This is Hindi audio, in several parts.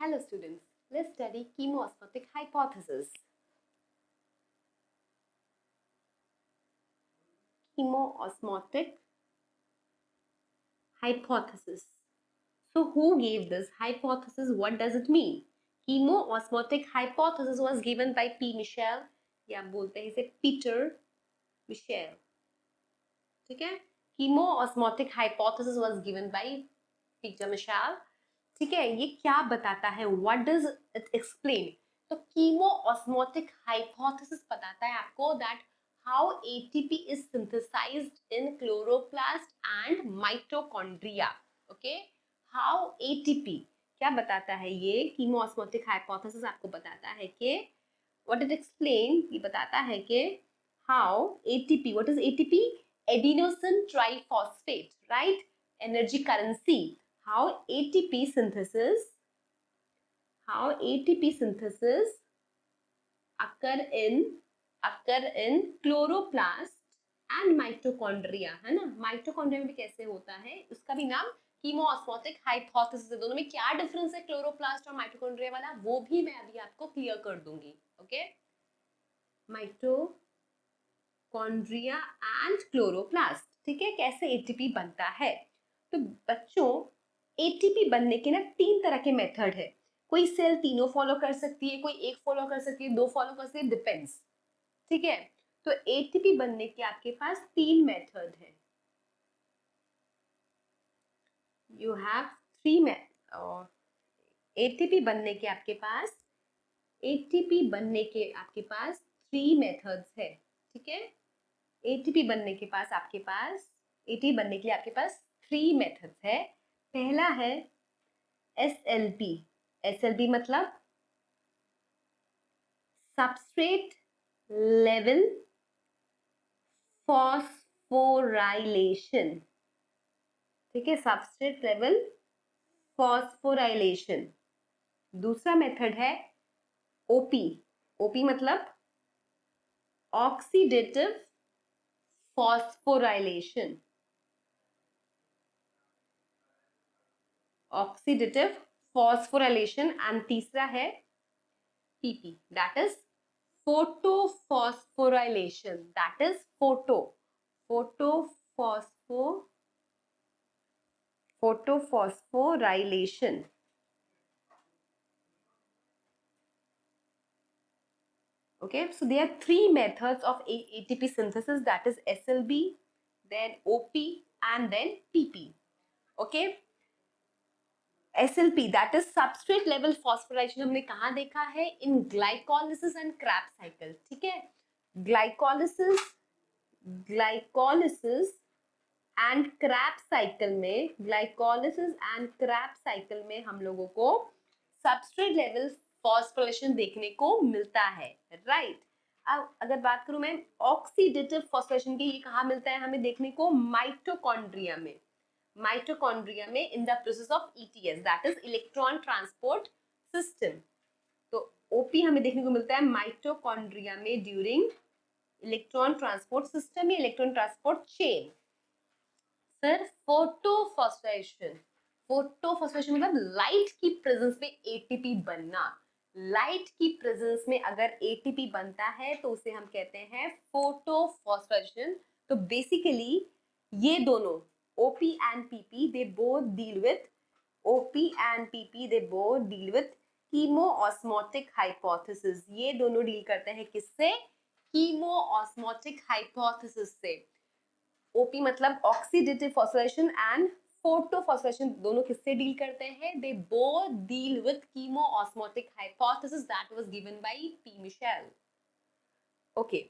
Hello students, let's study chemoosmotic hypothesis. Chemoosmotic hypothesis. So who gave this hypothesis? What does it mean? Chemoosmotic hypothesis was given by P. Michel या बोलते हैं इसे Peter Michel. ठीक है? Chemoosmotic hypothesis was given by Peter Michel. ठीक है, ये क्या बताता है? What does it explain? तो chemoosmotic hypothesis बताता है आपको that how ATP is synthesized in chloroplast and mitochondria. Okay, how ATP क्या बताता है? ये chemoosmotic hypothesis आपको बताता है कि what it explain, ये बताता है कि how ATP, what is ATP? Adenosine triphosphate, right? Energy currency. How ATP synthesis occur in chloroplast and mitochondria, है ना? Mitochondria में भी कैसे होता है, उसका भी नाम chemoosmotic hypothesis है. दोनों में क्या डिफरेंस है क्लोरोप्लास्ट और माइटोकॉन्ड्रिया वाला, वो भी मैं अभी आपको क्लियर कर दूंगी. Okay, mitochondria and chloroplast. ठीक है, कैसे एटीपी बनता है. तो बच्चों, एटीपी बनने के ना 3 तरह के मेथड है. कोई सेल तीनों फॉलो कर सकती है, कोई एक फॉलो कर सकती है, 2 फॉलो कर सकती है, डिपेंड्स. ठीक है, तो एटीपी बनने के आपके पास 3 मेथड है. You have 3 method. एटीपी बनने के आपके पास 3 मेथड्स है. ठीक है, एटीपी बनने के लिए आपके पास 3 मेथड्स है. पहला है SLP. SLP मतलब सबस्ट्रेट लेवल फॉस्फोराइलेशन. ठीक है, सबस्ट्रेट लेवल फॉस्फोराइलेशन. दूसरा मेथड है OP. OP मतलब ऑक्सीडेटिव फॉस्फोराइलेशन. एंड तीसरा है PP, that is photophosphorylation. Photophosphorylation. Okay, so there are 3 methods of ATP synthesis, that is SLB, then OP and then PP. Okay, SLP, that is substrate level phosphorylation, हमने कहाँ देखा है? In glycolysis and Krebs cycle. ठीक है, glycolysis and Krebs cycle में हम लोगों को substrate level phosphorylation देखने को मिलता है, राइट. अब अगर बात करूं मैं ऑक्सीडेटिव फॉस्फोराइलेशन की, ये कहाँ मिलता है हमें देखने को? माइटोकॉन्ड्रिया में. In the process of ETS, that is electron transport system. तो OP हमें देखने को मिलता है माइटोकॉन्ड्रिया में ड्यूरिंग इलेक्ट्रॉन ट्रांसपोर्ट सिस्टम या electron transport chain. Sir, photophosphorylation मतलब लाइट की प्रेजेंस में एटीपी बनना. लाइट की प्रेजेंस में अगर एटीपी बनता है तो उसे हम कहते हैं फोटोफॉस्फोराइलेशन. तो बेसिकली ये दोनों OP and PP, they both deal with chemoosmotic hypothesis. ये दोनों डील करते हैं किससे? chemoosmotic hypothesis से. OP मतलब ऑक्सीडेटिव फॉस्फोराइलेशन एंड फोटोफॉस्फोराइलेशन दोनों किससे डील करते हैं? They both deal with chemoosmotic hypothesis that was given by P. Michel. Okay,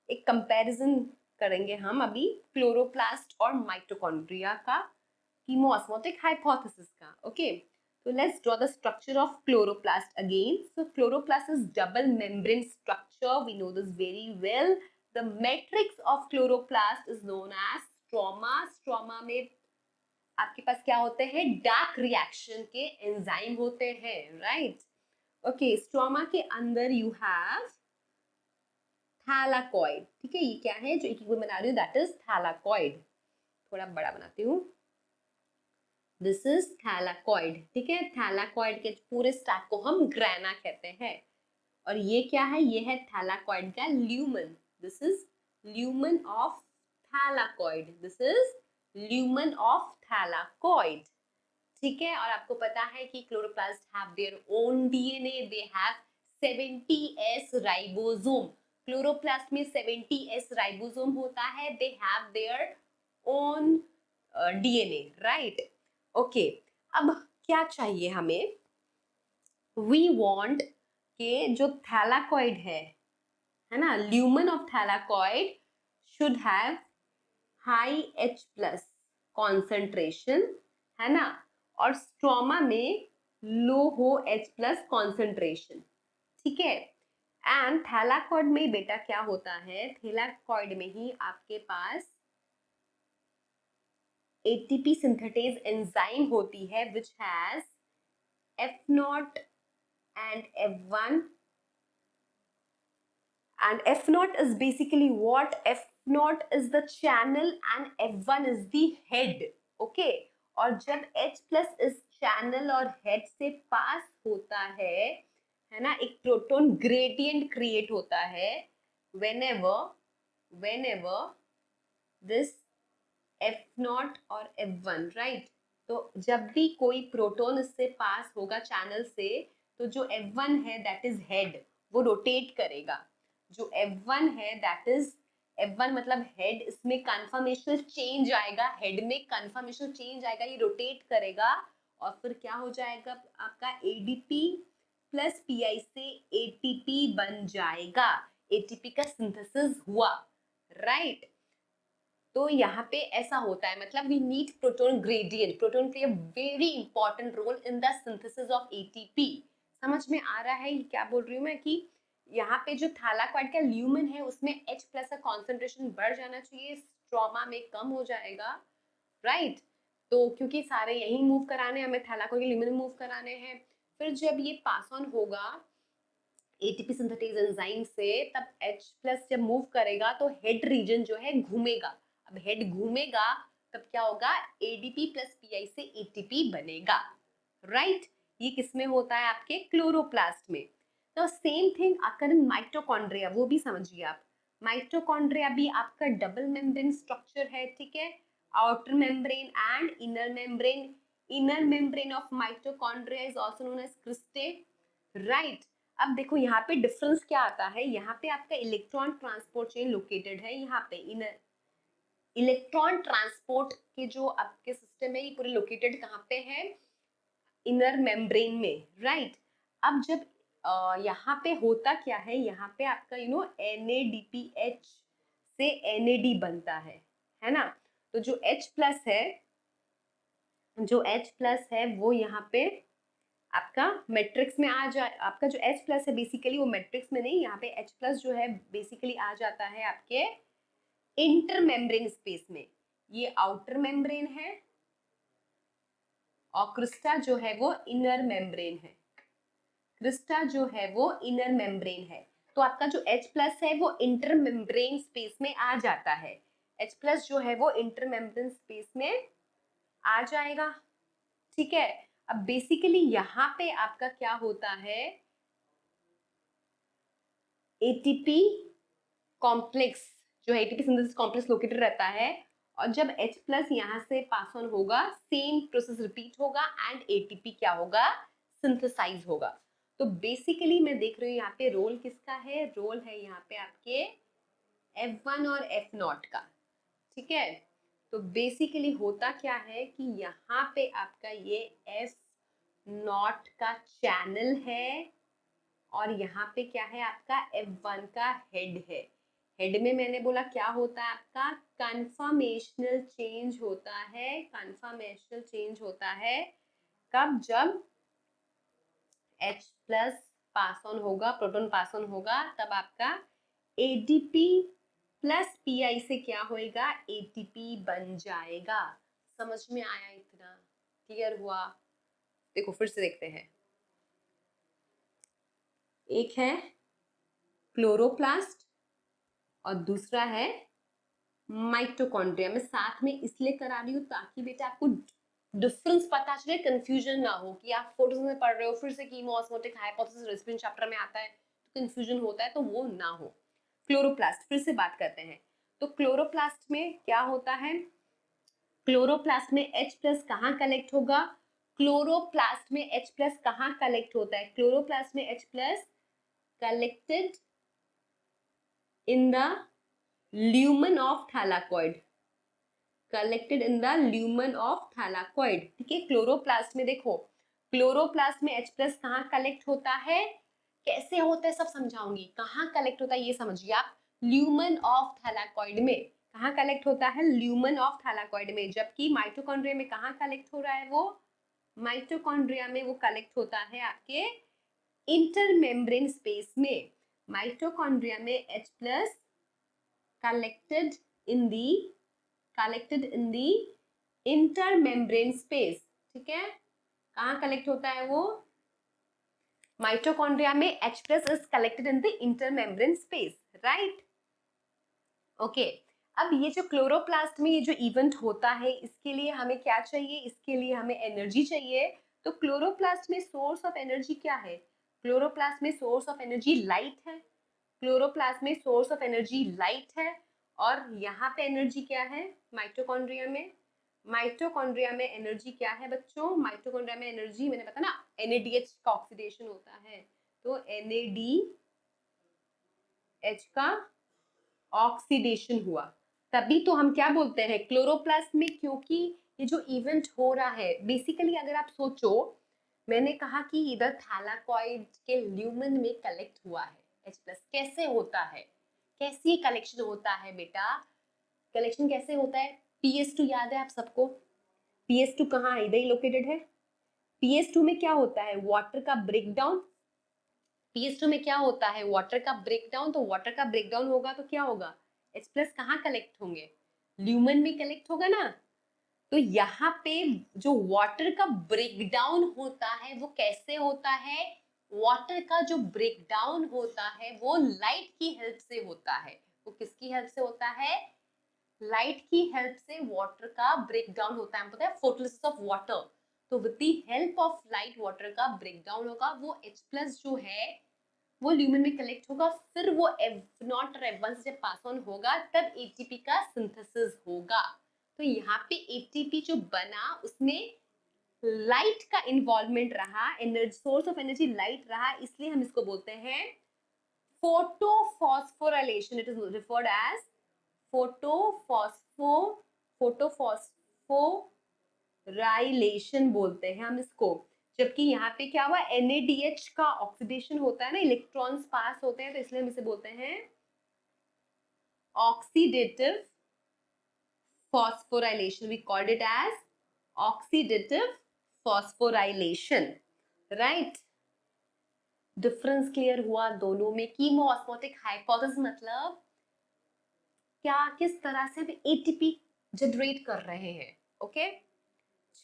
एक कंपैरिजन करेंगे हम अभी क्लोरोप्लास्ट और माइटोकॉन्ड्रिया का chemoosmotic hypothesis का. Okay, so let's draw the structure of chloroplast again. So chloroplast is double membrane structure. We know this very well. The matrix of chloroplast is known as stroma. Stroma में आपके पास क्या होते हैं? डार्क रिएक्शन के एंजाइम होते हैं, राइट. ओके, स्ट्रोमा के अंदर यू हैव थैलाकॉइड. ठीक है, ये क्या है जो एक बना रही हूँ? That is thylakoid. थोड़ा बड़ा बनाती हूँ. दिस इज थैलाकॉइड, ठीक है। थैलाकॉइड के पूरे स्टैक को हम ग्रेना कहते हैं। और ये क्या है, ये है थैलाकॉइड का lumen. This is lumen of thylakoid, this is lumen of thylakoid, ठीक है। और आपको पता है कि chloroplast have their own DNA, they have 70s ribosome. Chloroplast में 70s राइबोसोम होता है, they have their own DNA, right. Okay, अब क्या चाहिए हमें, वी वांट के जो थैलाकॉइड है ना, lumen of thylakoid should have high H plus concentration, है ना, और स्ट्रोमा में लो हो H प्लस कॉन्सेंट्रेशन, ठीक है। एंड थैलाकॉइड में बेटा क्या होता है, थैलाकॉइड में ही आपके पास ATP सिंथेटेज एंजाइम होती है which has F0 and F1, and F0 is basically what, F0 is the channel and F1 is the head, okay। और जब H प्लस इस चैनल और हेड से पास होता है ना, एक प्रोटॉन ग्रेडियंट क्रिएट होता है whenever this F0 और F1, राइट। तो जब भी कोई प्रोटॉन इससे पास होगा चैनल से, तो जो F1 है दैट इज हेड, वो रोटेट करेगा। जो F1 है दैट इज F1 मतलब हेड, इसमें कन्फर्मेशनल चेंज आएगा, हेड में कन्फर्मेशनल चेंज आएगा, ये रोटेट करेगा और फिर क्या हो जाएगा आपका ADP प्लस PI से ATP बन जाएगा, ATP का सिंथेसिस हुआ, राइट। तो यहाँ पे ऐसा होता है, मतलब we need proton gradient, proton play a very important role in the synthesis of ATP। समझ में आ रहा है क्या बोल रही हूँ मैं, कि यहाँ पे जो थैलाकॉइड का ल्यूमन है उसमें H प्लस का कॉन्सेंट्रेशन बढ़ जाना चाहिए, स्ट्रोमा में कम हो जाएगा, राइट। तो क्योंकि सारे यही मूव कराने, हमें थैलाकॉइड के ल्यूमन मूव कराने हैं, फिर जब ये पास ऑन होगा ATP सिंथेटेज एंजाइम से, तब H प्लस जब मूव करेगा तो हेड रीजन जो है घूमेगा। अब हेड घूमेगा तब क्या होगा, ADP प्लस PI से ATP बनेगा, राइट। ये किसमें होता है, आपके क्लोरोप्लास्ट में। तो same thing occur in mitochondria, वो भी समझिए आप। माइटोकॉन्ड्रिया भी आपका डबल मेम्ब्रेन स्ट्रक्चर है, ठीक है, outer membrane and inner membrane. Inner membrane of mitochondria is also known as cristae, right. अब देखो यहाँ पे डिफरेंस क्या आता है, यहाँ पे आपका इलेक्ट्रॉन ट्रांसपोर्ट चेन लोकेटेड है, यहाँ पे इनर इलेक्ट्रॉन ट्रांसपोर्ट के जो आपके सिस्टम है ये पूरे लोकेटेड कहाँ पे है, इनर मेम्ब्रेन में, राइट। अब जब यहाँ पे होता क्या है, यहाँ पे आपका NADPH से NAD बनता है ना। तो जो H प्लस है वो यहाँ पे आपका मैट्रिक्स में आ जाए, आपका जो H प्लस है बेसिकली वो मैट्रिक्स में नहीं, यहाँ पे H प्लस जो है बेसिकली आ जाता है आपके इंटर मेम्ब्रेन स्पेस में। ये आउटर मेम्ब्रेन है और क्रिस्टा जो है वो इनर मेम्ब्रेन है, क्रिस्टा जो है वो इनर मेम्ब्रेन है। तो आपका जो H प्लस है वो इंटर मेम्ब्रेन स्पेस में आ जाता है, H प्लस जो है वो इंटर मेम्ब्रेन स्पेस में आ जाएगा, ठीक है। अब बेसिकली यहाँ पे आपका क्या होता है, ATP कॉम्प्लेक्स जो है, ATP सिंथेसिस कॉम्प्लेक्स लोकेटेड रहता है, और जब H प्लस यहाँ से पास ऑन होगा सेम प्रोसेस रिपीट होगा एंड ATP क्या होगा, सिंथेसाइज होगा। तो बेसिकली मैं देख रही हूँ यहाँ पे रोल किसका है, रोल है यहाँ पे आपके F1 और F0 का, ठीक है। तो बेसिकली होता क्या है कि यहाँ पे आपका ये F0 का चैनल है और यहाँ पे क्या है आपका F1 का हेड है। हेड में मैंने बोला क्या होता है आपका, कन्फर्मेशनल चेंज होता है, कन्फर्मेशनल चेंज होता है कब, जब H प्लस पास ऑन होगा, प्रोटॉन पास ऑन होगा, तब आपका ADP प्लस PI से क्या होएगा, ATP बन जाएगा। समझ में आया, इतना क्लियर हुआ। देखो फिर से देखते हैं, एक है क्लोरोप्लास्ट और दूसरा है माइटोकॉन्ड्रिया। मैं साथ में इसलिए करा रही हूँ ताकि बेटा आपको डिफरेंस पता चले, कंफ्यूजन ना हो कि आप फोटोज में पढ़ रहे हो फिर से कीमोऑस्मोटिक हाइपोथेसिस रेसिपिएंट चैप्टर में आता है तो कंफ्यूजन होता है, तो वो ना हो। क्लोरोप्लास्ट फिर से बात करते हैं। तो क्लोरोप्लास्ट में क्या होता है, क्लोरोप्लास्ट में H प्लस कहाँ कलेक्ट होगा, क्लोरोप्लास्ट में H प्लस कहाँ कलेक्ट होता है, क्लोरोप्लास्ट में H plus collected in the lumen of thylakoid, collected in the lumen of thylakoid. ठीक है, क्लोरोप्लास्ट में देखो, क्लोरोप्लास्ट में H प्लस कहाँ कलेक्ट होता है, कैसे होता है सब समझाऊंगी, कहाँ कलेक्ट होता है ये समझिए आप, ल्यूमन ऑफ थैलाकॉइड में कहाँ कलेक्ट होता है, ल्यूमन ऑफ थैलाकॉइड में। जबकि माइटोकॉन्ड्रिया में कहाँ कलेक्ट हो रहा है वो, माइटोकॉन्ड्रिया में वो कलेक्ट होता है आपके इंटरमेम्ब्रेन स्पेस में। माइटोकॉन्ड्रिया में H plus collected in the intermembrane space। ठीक है, कहाँ कलेक्ट होता है वो, माइटोकॉन्ड्रिया में H plus is collected in the intermembrane space, right. Okay, अब ये जो क्लोरोप्लास्ट में ये जो इवेंट होता है इसके लिए हमें क्या चाहिए, इसके लिए हमें एनर्जी चाहिए। तो क्लोरोप्लास्ट में सोर्स ऑफ एनर्जी क्या है, क्लोरोप्लास्ट में सोर्स ऑफ एनर्जी लाइट है, क्लोरोप्लास्ट में सोर्स ऑफ एनर्जी लाइट है। और यहाँ पे एनर्जी क्या है माइटोकॉन्ड्रिया में, माइटोकॉन्ड्रिया में एनर्जी क्या है बच्चों, माइटोकॉन्ड्रिया में एनर्जी मैंने बताया ना NADH का ऑक्सीडेशन होता है, तो NADH का ऑक्सीडेशन हुआ, तभी तो हम क्या बोलते हैं क्लोरोप्लास्ट में, क्योंकि ये जो इवेंट हो रहा है बेसिकली अगर आप सोचो, मैंने कहा कि इधर थैलाकॉइड के ल्यूमन में कलेक्ट हुआ है H प्लस, कैसे होता है, कैसे कलेक्शन होता है बेटा, कलेक्शन कैसे होता है, PS2 याद है आप सबको, PS2 कहाँ है, इधर ही लोकेटेड है। PS2 में क्या होता है, वाटर का ब्रेकडाउन, PS2 में क्या होता है, वाटर का ब्रेकडाउन, तो वाटर का ब्रेकडाउन होगा तो क्या होगा, H प्लस कहाँ कलेक्ट होंगे, ल्यूमन में कलेक्ट होगा ना। तो यहाँ पे जो वाटर का ब्रेकडाउन होता है वो कैसे होता है, वाटर का जो ब्रेकडाउन होता है वो लाइट की हेल्प से होता है, वो किसकी हेल्प से होता है, लाइट की हेल्प से वाटर का ब्रेकडाउन होता है, पता है फोटोलिसिस ऑफ वाटर। तो with the help of light water का ब्रेकडाउन होगा, वो H प्लस जो है वो ल्यूमेन में कलेक्ट होगा, फिर वो F0 और F1 से जब पास ऑन होगा तब ATP का सिंथेसिस होगा। तो यहाँ पे ATP जो बना उसमें लाइट का इन्वॉल्वमेंट रहा, energy source of energy light रहा, इसलिए हम इसको बोलते हैं photophosphorylation. It is referred as photophosphorylation बोलते हैं हम इसको। जबकि यहाँ पे क्या हुआ, NADH का ऑक्सीडेशन होता है ना, इलेक्ट्रॉन्स पास होते हैं, तो इसलिए हम इसे बोलते हैं oxidative phosphorylation, we called it as oxidative phosphorylation, right। Difference clear हुआ दोनों में, कीमोऑस्मोटिक हाइपोथेसिस मतलब क्या, किस तरह से हम ATP जनरेट कर रहे हैं, ओके।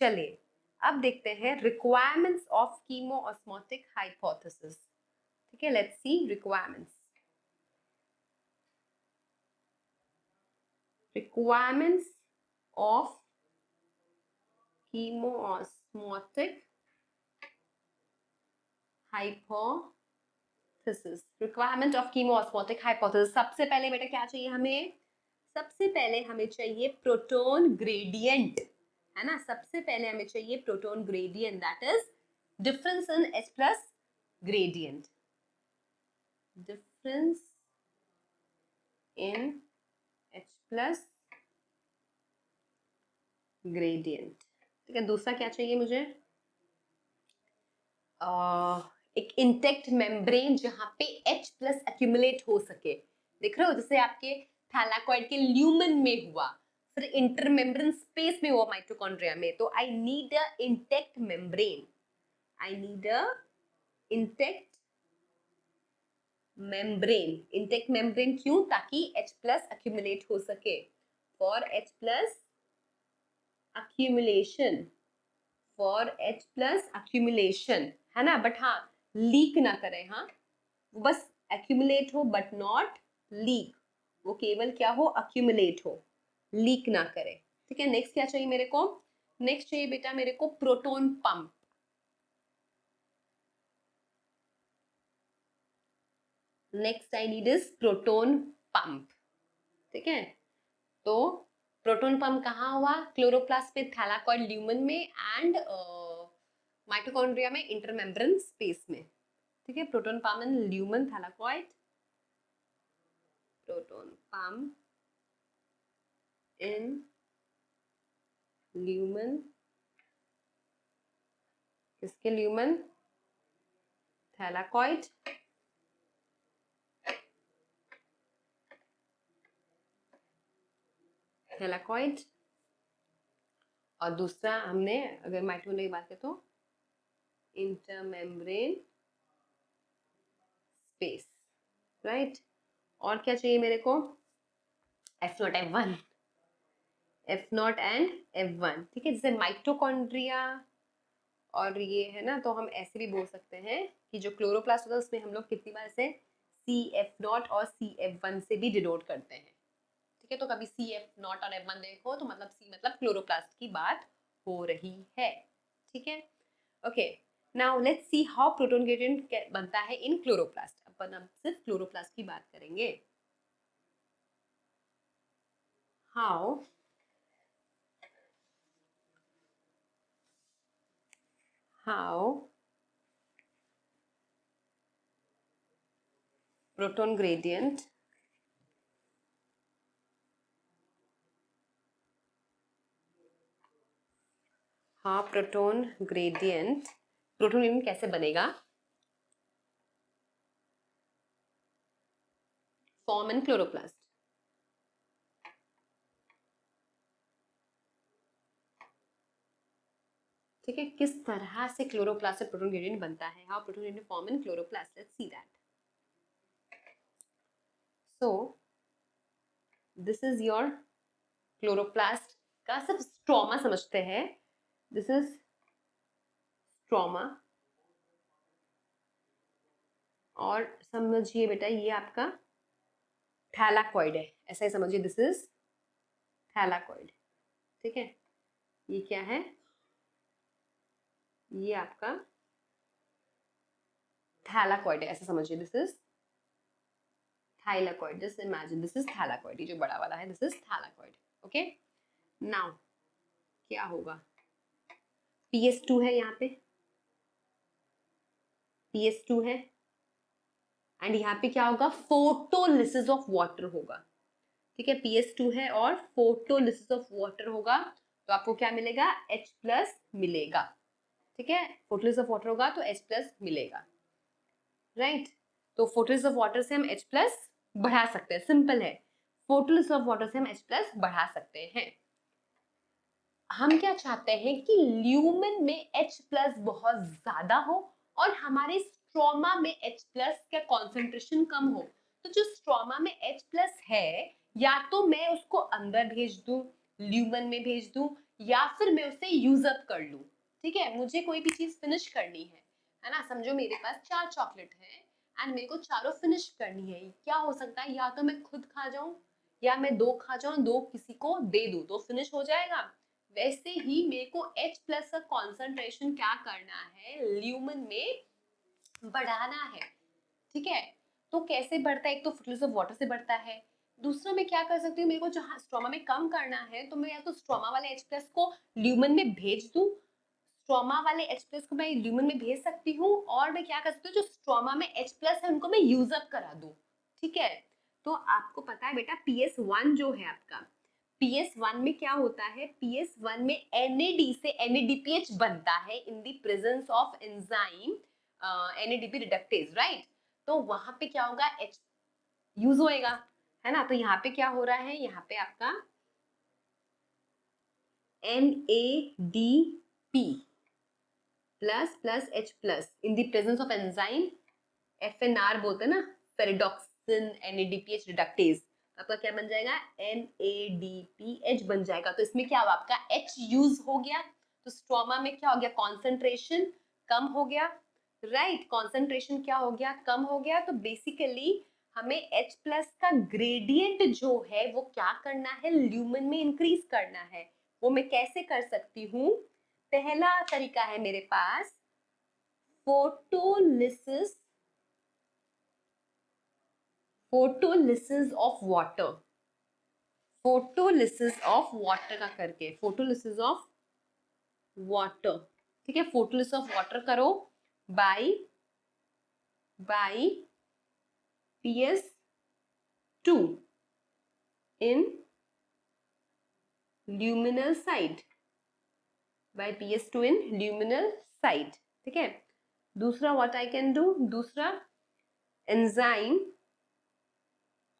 चलिए अब देखते हैं रिक्वायरमेंट्स ऑफ कीमोऑस्मोटिक हाइपोथेसिस। ठीक है, let's see requirements. Requirements of कीमोऑस्मोटिक hypothesis, requirement of कीमोऑस्मोटिक hypothesis. सबसे पहले बेटा क्या चाहिए हमें, सबसे पहले हमें चाहिए प्रोटॉन ग्रेडियंट, है ना, सबसे पहले हमें चाहिए proton gradient, that is difference in H plus gradient, difference in H plus gradient. ठीक है, दूसरा क्या चाहिए मुझे, एक इंटेक्ट मेम्ब्रेन जहां पे H प्लस एक्यूमुलेट हो सके, देख रहे हो जैसे आपके थैलाकॉइड के ल्यूमन में हुआ, फिर इंटरमेम्ब्रेन स्पेस में हुआ माइटोकॉन्ड्रिया में, तो I need a intact membrane, I need a intact membrane, intact membrane क्यों, ताकि H प्लस एक्यूमुलेट हो सके, for H plus accumulation, for H plus accumulation, है ना, बट हाँ लीक ना करे, हाँ बस accumulate हो बट नॉट लीक, वो केवल क्या हो accumulate हो, लीक ना करे। ठीक है, नेक्स्ट क्या चाहिए मेरे को, नेक्स्ट चाहिए बेटा मेरे को proton pump. Next I need is proton pump. ठीक है, तो प्रोटोन पंप कहाँ हुआ? क्लोरोप्लास्ट में, थैलाकॉइड ल्यूमन में एंड माइटोकॉन्ड्रिया में इंटरमेम्ब्रेन स्पेस में। ठीक है, proton pump in lumen thylakoid, proton pump in lumen, किसके ल्यूमन? Thylakoid, thylakoid. और दूसरा हमने अगर माइटोकॉन्ड्रिया की बात करें तो इंटरमेम्ब्रेन स्पेस, राइट। और क्या चाहिए मेरे को? F0 F1, F0 and F1। ठीक है, जैसे माइटोकॉन्ड्रिया और ये है ना, तो हम ऐसे भी बोल सकते हैं कि जो क्लोरोप्लास्ट होता है उसमें हम लोग कितनी बार से CF0 और CF1 से भी डिनोट करते हैं। ठीक है, तो कभी CF0 और F1 देखो तो मतलब C मतलब क्लोरोप्लास्ट की बात हो रही है। ठीक है, okay. Now let's see how proton gradient बनता है इन क्लोरोप्लास्ट। अपन अब सिर्फ क्लोरोप्लास्ट की बात करेंगे। how proton gradient proton gradient कैसे बनेगा? Form in chloroplast. ठीक है, किस तरह से क्लोरोप्लास्ट से प्रोटोन ग्रेडियंट बनता है? How proton gradient form in chloroplast, let's see that. So this is your chloroplast का सब स्ट्रोमा समझते हैं। दिस इज स्ट्रोमा, और समझिए बेटा ये आपका थैलाकॉइड है, ऐसा ही समझिए। This is thylakoid. ठीक है, ये क्या है? ये आपका थैलाकॉइड है, ऐसा समझिए। This is thylakoid, just imagine this is thylakoid. ये जो बड़ा वाला है this is thylakoid. Okay, now क्या होगा? PS2 है यहाँ पे, PS2 है, एंड यहाँ पे क्या होगा? फोटोलिसिस ऑफ वाटर होगा। ठीक है, PS2 है और फोटोलिसिस ऑफ वाटर होगा, तो आपको क्या मिलेगा? H+ मिलेगा। ठीक है, फोटोलिसिस ऑफ वाटर होगा तो H+ मिलेगा, राइट। तो फोटोलिसिस ऑफ वाटर से हम H+ बढ़ा सकते हैं, सिंपल है। फोटोलिसिस ऑफ वाटर से हम H+ बढ़ा सकते हैं। हम क्या चाहते हैं कि ल्यूमेन में H+ बहुत ज्यादा हो और हमारे स्ट्रोमा में H+ का कॉन्सेंट्रेशन कम हो। तो जो स्ट्रोमा में H+ है, या तो मैं उसको अंदर भेज दूं, ल्यूमेन में भेज दूं, या फिर मैं उसे यूज अप कर लूं। ठीक है, मुझे कोई भी चीज फिनिश करनी है ना। समझो मेरे पास 4 चॉकलेट है एंड मेरे को चारों फिनिश करनी है। क्या हो सकता है? या तो मैं खुद खा जाऊं, या मैं 2 खा जाऊं, 2 किसी को दे दूं, तो फिनिश हो जाएगा। वैसे ही मेरे को H+ का कॉन्सेंट्रेशन क्या करना है? ल्यूमेन में बढ़ाना है। ठीक है, तो कैसे बढ़ता है? एक तो फोटोलिसिस ऑफ वाटर से बढ़ता है। दूसरा मैं क्या कर सकती हूँ? मेरे को जहाँ स्ट्रोमा में कम करना है, तो मैं या तो स्ट्रोमा वाले H+ को ल्यूमेन में भेज दूं, स्ट्रोमा वाले H+ को मैं ल्यूमेन में भेज सकती हूँ, और मैं क्या कर सकती हूँ? जो स्ट्रोमा में H+ है उनको मैं यूज अप करा दूं। ठीक है, तो आपको पता है बेटा PS1 जो है आपका, PS1 में क्या होता है? PS1 में NAD से NADPH बनता है in the presence of enzyme NADP reductase, right. तो वहां पे क्या होगा? H यूज होएगा, है ना। तो यहाँ पे क्या हो रहा है? यहाँ पे आपका NADP plus plus H+ in the presence of enzyme FNR बोलते हैं ना, फेरिडोक्सिन NADPH रिडक्टेज। आपका क्या बन जाएगा? NADPH बन जाएगा। तो इसमें क्या हुआ? आपका H यूज हो गया, तो स्ट्रोमा में क्या हो गया? कॉन्सेंट्रेशन कम हो गया, राइट। कॉन्सेंट्रेशन क्या हो गया? कम हो गया। तो बेसिकली हमें H+ का ग्रेडियंट जो है वो क्या करना है? ल्यूमेन में इंक्रीज करना है। वो मैं कैसे कर सकती हूँ? पहला तरीका है मेरे पास photolysis of water, photolysis of water का करके, फोटोलिसिस ऑफ वाटर, ठीक है, फोटोलिसिस ऑफ वाटर करो by PS2 in luminal side, by PS2 in luminal side, ठीक है। दूसरा व्हाट आई कैन डू, दूसरा एंजाइम,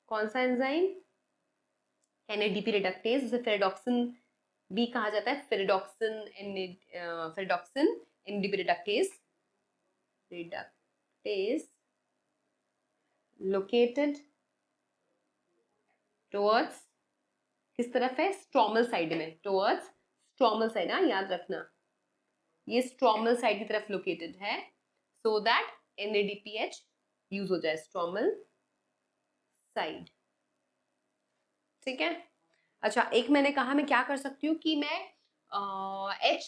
कौन सा एंजाइम? NADP रिडक्टेज, जिसे फेरिडॉक्सिन भी कहा जाता है, ferredoxin NADP reductase located towards, किस तरफ है? स्ट्रोमल साइड में, टुवर्ड्स स्ट्रोमल साइड, हाँ याद रखना, ये स्ट्रोमल साइड की तरफ लोकेटेड है, सो दैट NADPH यूज हो जाए, स्ट्रोमल साइड, ठीक है। अच्छा, एक मैंने कहा मैं क्या कर सकती हूँ कि मैं H+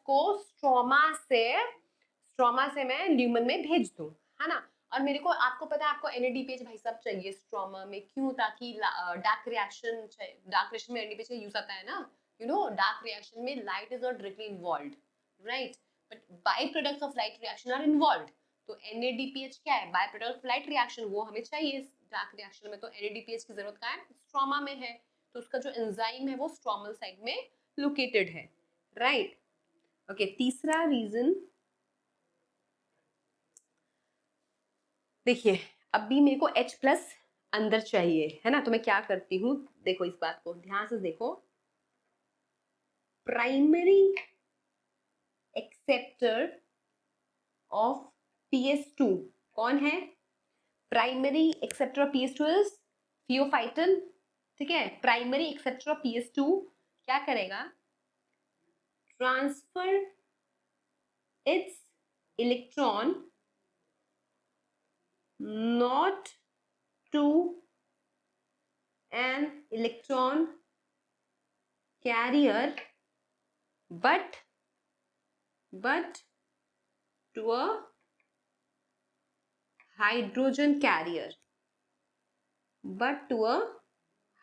को स्ट्रोमा से मैं ल्यूमन में भेज दूं, है ना। और मेरे को, आपको पता है, आपको NADPH भाई साहब चाहिए स्ट्रोमा में, क्यों? ताकि डार्क रिएक्शन में NADPH यूज आता है ना, डार्क रिएक्शन में light is not directly involved, right, but by products of light reaction are involved. तो NADPH क्या है? By product of light reaction, वो हमें चाहिए डार्क रिएक्शन में, तो NADPH की जरूरत कहाँ है? स्ट्रोमा में है, तो उसका जो एंजाइम है वो स्ट्रोमल साइड में लोकेटेड है, राइट। ओके, तीसरा रीजन देखिए, अभी मेरे को H+ अंदर चाहिए, है ना, तो मैं क्या करती हूँ, देखो इस बात को ध्यान से देखो, प्राइमरी एक्सेप्टर ऑफ PS2 कौन है? Primary acceptor of PS2 is pheophytin, ठीक है। प्राइमरी एक्सेप्टर ऑफ PS2 क्या करेगा? Transfer its electron not to an electron carrier but to a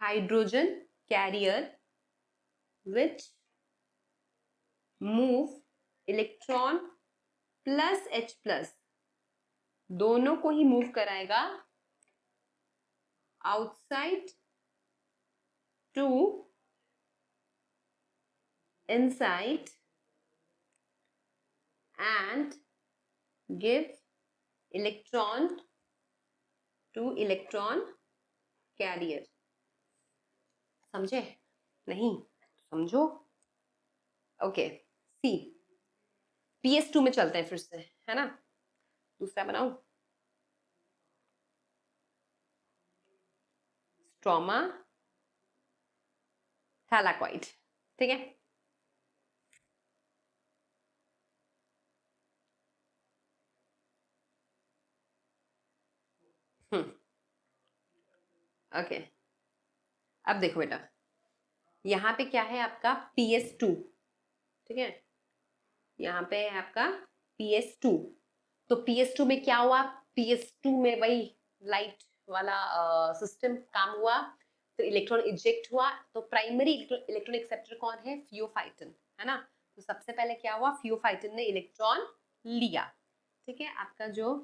hydrogen carrier, which move electron plus H+, दोनों को ही मूव कराएगा outside to inside and give electron to electron carrier. समझे? नहीं समझो? ओके, सी PS2 में चलते हैं फिर से, है ना। दूसरा बनाऊं, स्ट्रोमा थैलाकॉइड, ठीक है। ओके, अब देखो बेटा, यहाँ पे क्या है आपका? PS2, ठीक है, यहाँ पे है आपका PS2। तो PS2 में क्या हुआ? PS2 में वही लाइट वाला सिस्टम काम हुआ, तो इलेक्ट्रॉन इजेक्ट हुआ, तो प्राइमरी इलेक्ट्रॉन एक्सेप्टर कौन है? थियोफाइटिन, है ना। तो सबसे पहले क्या हुआ? थियोफाइटिन ने इलेक्ट्रॉन लिया, ठीक है। आपका जो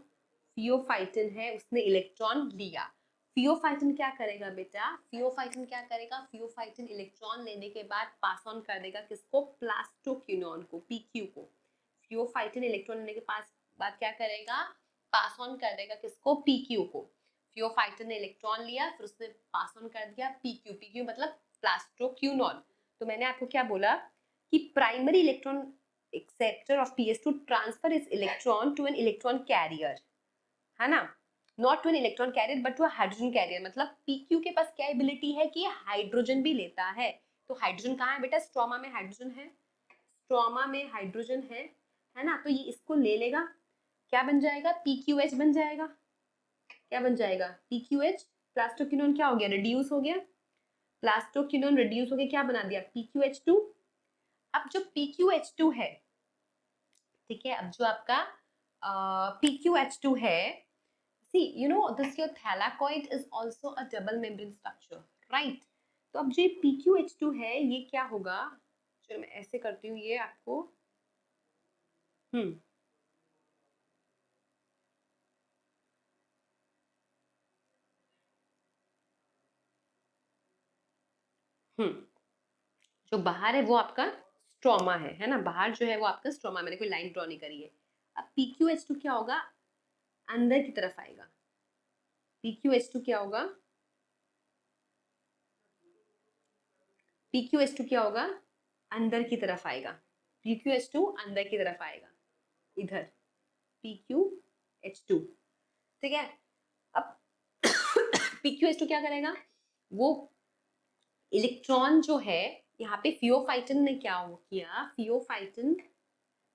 थियोफाइटिन है उसने इलेक्ट्रॉन लिया। थियोफाइटिन क्या करेगा बेटा? थियोफाइटिन क्या करेगा? थियोफाइटिन इलेक्ट्रॉन लेने के बाद पास ऑन कर देगा किसको? प्लास्टोक्विनोन को, PQ को। थियोफाइटिन इलेक्ट्रॉन लेने के बाद क्या करेगा? पास ऑन कर देगा किसको? PQ को। थियोफाइटिन ने इलेक्ट्रॉन लिया, फिर उसने पास ऑन कर दिया PQ मतलब प्लास्टोक्विनोन। तो मैंने आपको क्या बोला कि primary electron acceptor of PS2 transfer is electron to an electron carrier, है ना, not to an electron carrier but to hydrogen carrier. मतलब PQ के पास क्या एबिलिटी है कि हाइड्रोजन भी लेता है। तो हाइड्रोजन कहाँ है बेटा? स्ट्रोमा में हाइड्रोजन है, स्ट्रोमा में हाइड्रोजन है ना। तो ये इसको ले लेगा, क्या बन जाएगा? PQH बन जाएगा। क्या बन जाएगा? PQH। प्लास्टोक्विनोन क्या हो गया? रिड्यूस हो गया। प्लास्टोक्विनोन रिड्यूस हो गया, क्या बना दिया? PQH2। अब जो PQH2 है, ठीक है, अब जो आपका PQH2 है, see you know this your thylakoid is also a double membrane structure, right? तो अब जो PQH2 है ये क्या होगा, चलो मैं ऐसे करती हूँ ये आपको, हम्म हम्म जो बाहर है वो आपका स्ट्रोमा है ना, बाहर जो है वो आपका स्ट्रोमा, मैंने कोई लाइन ड्रॉ नहीं करी है। अब PQH2 क्या होगा, अंदर की तरफ आएगा। PQH2 क्या होगा, PQH2 क्या होगा, अंदर की तरफ आएगा। PQH2 अंदर की तरफ आएगा, इधर PQH2, ठीक है। अब PQH2 क्या करेगा, वो इलेक्ट्रॉन जो है, यहाँ पे फियोफाइटिन ने क्या किया, फियोफाइटिन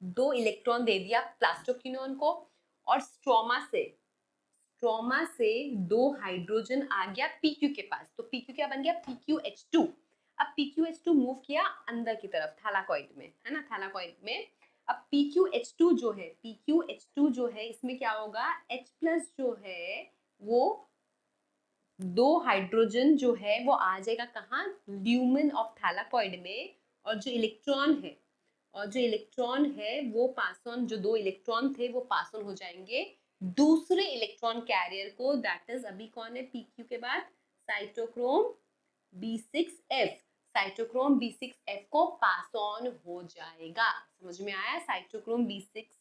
दो इलेक्ट्रॉन दे दिया प्लास्टोक्विनोन को, और स्ट्रोमा से दो हाइड्रोजन आ गया PQ के पास, तो PQ क्या बन गया, PQH2। अब PQH2 मूव किया अंदर की तरफ थैलाकॉइड में, है ना, थैलाकॉइड में। अब PQH2 जो है, PQH2 जो है इसमें क्या होगा, H प्लस जो है वो दो हाइड्रोजन जो है वो आ जाएगा कहाँ, ल्यूमेन ऑफ थैलाकॉइड में, और जो इलेक्ट्रॉन है वो पास ऑन, जो दो इलेक्ट्रॉन थे वो पास ऑन हो जाएंगे दूसरे इलेक्ट्रॉन कैरियर को, दैट इज अभी कौन है PQ के बाद, साइटोक्रोम B6F, साइटोक्रोम B6F को पास ऑन हो जाएगा, समझ में आया, साइटोक्रोम B6F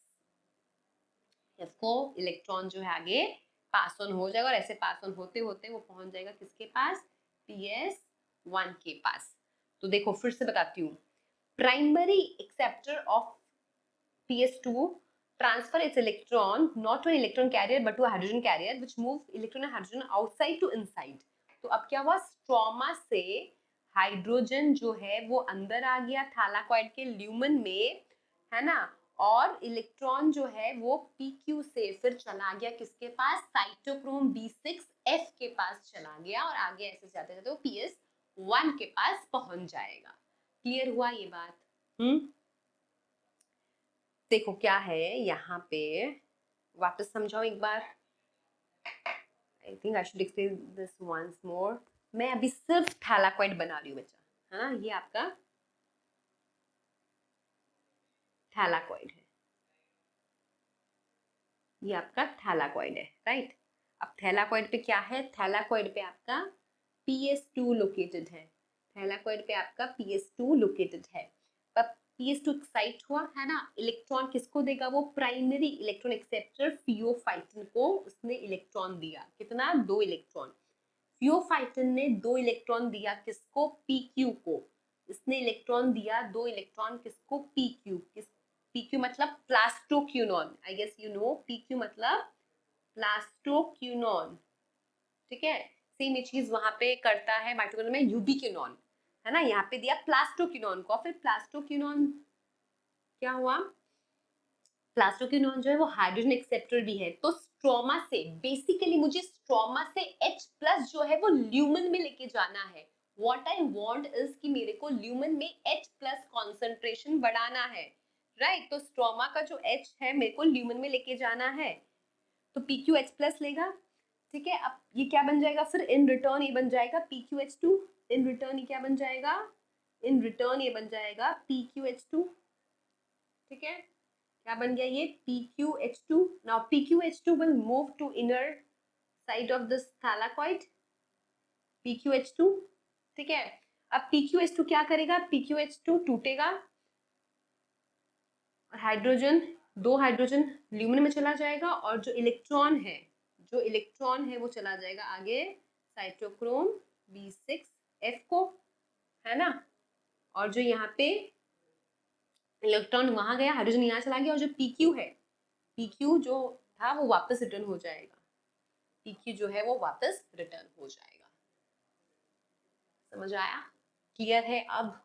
को इलेक्ट्रॉन जो है आगे पास ऑन हो जाएगा, और ऐसे पास ऑन होते होते वो पहुंच जाएगा किसके पास, PS1 के पास। तो देखो फिर से बताती हूँ, primary acceptor of PS2 transfer its electron not to an electron carrier but to a hydrogen carrier which move electron and hydrogen outside to inside। तो अब क्या हुआ, स्ट्रोमा से हाइड्रोजन जो है वो अंदर आ गया थैलाकॉइड के ल्यूमन में, है ना, और इलेक्ट्रॉन जो है वो PQ से फिर चला गया किसके पास, साइटोक्रोम B6F के पास चला गया, और आगे ऐसे जाते जाते वो PS1 के पास पहुंच जाएगा। क्लियर हुआ ये बात? देखो क्या है यहाँ पे, वापस समझाओ एक बार, I think I should explain this once more. मैं अभी सिर्फ थैलाकॉइड बना रही हूँ बच्चा, है ना, ये आपका थैलाकॉइड है, ये आपका थैलाकॉइड है, राइट। अब थैलाकॉइड पे क्या है, थैलाकॉइड पे आपका PS2 लोकेटेड है, थैलाकॉइड पे आपका PS2 लोकेटेड है। अब PS2 एक्साइट हुआ, है ना, इलेक्ट्रॉन किसको देगा, वो प्राइमरी इलेक्ट्रॉन एक्सेप्टर फियोफाइटिन को उसने इलेक्ट्रॉन दिया, कितना, दो इलेक्ट्रॉन। फियोफाइटिन ने दो इलेक्ट्रॉन दिया किसको, PQ को, इसने इलेक्ट्रॉन दिया दो इलेक्ट्रॉन किसको, PQ मतलब plastoquinone, I guess you know PQ मतलब प्लास्टोक्यूनॉन, ठीक है। सेम ये चीज वहां पे करता है माइटोकॉन्ड्रिया में यूबिक्विनॉन, है ना, यहाँ पे दिया प्लास्टोक्यूनॉन को, फिर प्लास्टोक्यूनॉन क्या हुआ, प्लास्टोक्यूनॉन जो है वो हाइड्रोजन एक्सेप्टर भी है, तो स्ट्रोमा से बेसिकली मुझे स्ट्रोमा से H प्लस जो है वो ल्यूमन में लेके जाना है। व्हाट आई वांट इज कि मेरे को ल्यूमन में H प्लस कॉन्सेंट्रेशन बढ़ाना है, राइट। तो स्ट्रोमा का जो H है मेरे को ल्यूमन में लेके जाना है, तो PQH प्लस लेगा, ठीक है। अब ये क्या बन जाएगा, फिर इन रिटर्न ये बन जाएगा PQH2, इन रिटर्न ये क्या बन जाएगा, इन रिटर्न ये बन जाएगा PQH2, ठीक है। क्या बन गया ये, PQH2। Now PQH2 will move to inner side of this thylakoid, PQH2, ठीक है। अब PQH2 क्या करेगा, PQH2 टूटेगा, हाइड्रोजन, दो हाइड्रोजन ल्यूमिन में चला जाएगा, और जो इलेक्ट्रॉन है, वो चला जाएगा आगे साइटोक्रोम B6F को, है ना, और जो यहाँ पे इलेक्ट्रॉन वहां गया, हाइड्रोजन यहाँ चला गया, और जो PQ है, PQ जो था वो वापस रिटर्न हो जाएगा, PQ जो है वो वापस रिटर्न हो जाएगा। समझ आया, क्लियर है अब?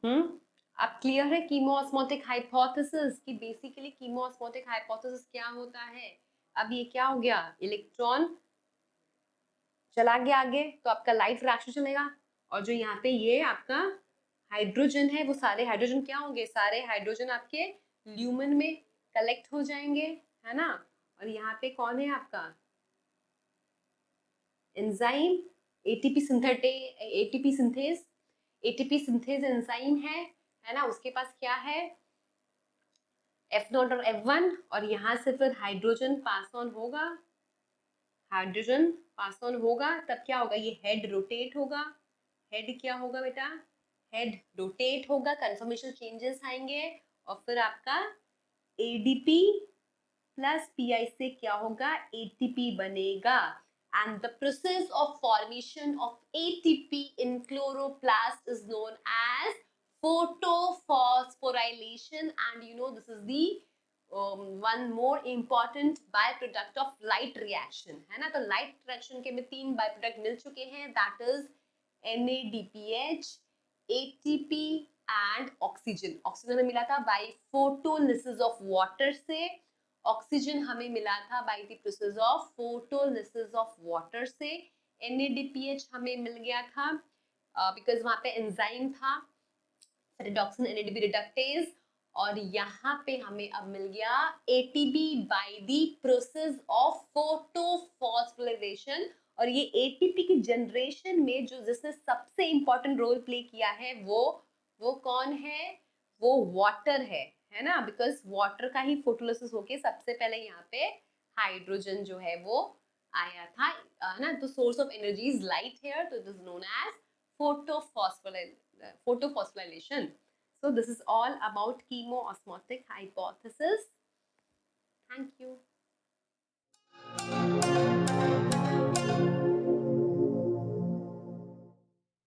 अब क्लियर है कीमोऑस्मोटिक हाइपोथेसिस कि बेसिकली कीमोऑस्मोटिक हाइपोथेसिस क्या होता है। अब ये क्या हो गया, इलेक्ट्रॉन चला गया आगे तो आपका लाइट रिएक्शन चलेगा, और जो यहाँ पे ये आपका हाइड्रोजन है वो सारे हाइड्रोजन क्या होंगे, सारे हाइड्रोजन आपके ल्यूमेन में कलेक्ट हो जाएंगे, है ना। और यहाँ पे कौन है आपका enzyme, ATP synthetase ATP synthase, ATP synthase enzyme है ना। उसके पास क्या है F0 और F1, और यहाँ से फिर हाइड्रोजन पास ऑन होगा, हाइड्रोजन पास ऑन होगा, तब क्या होगा, ये हेड रोटेट होगा, हेड क्या होगा बेटा, हेड रोटेट होगा, कंफर्मेशन चेंजेस आएंगे, और फिर आपका ADP प्लस PI से क्या होगा, ATP बनेगा। And the process of formation of ATP in chloroplast is known as photophosphorylation, and you know this is the one more important byproduct of light reaction, है ना। तो light reaction के में 3 byproduct मिल चुके हैं, that is NADPH, ATP and oxygen. Oxygen हमें मिला था by photolysis of water से, ऑक्सीजन हमें मिला था by the process of photolysis of water से, NADPH हमें मिल गया था because वहाँ पे एंजाइम था रेडॉक्सिन NADP रिडक्टेज, और यहाँ पे हमें अब मिल गया ATP by the process of photophosphorylation. और ये ATP की जनरेशन में जो जिसने सबसे इंपॉर्टेंट रोल प्ले किया है वो कौन है, वो वाटर है ना, बिकॉज वाटर का ही फोटोलिसिस होके सबसे पहले यहाँ पे हाइड्रोजन जो है वो आया था, ना। तो source of energy is light here, तो it is known as photosphorylation. So this is all about chemoosmotic hypothesis. Thank you.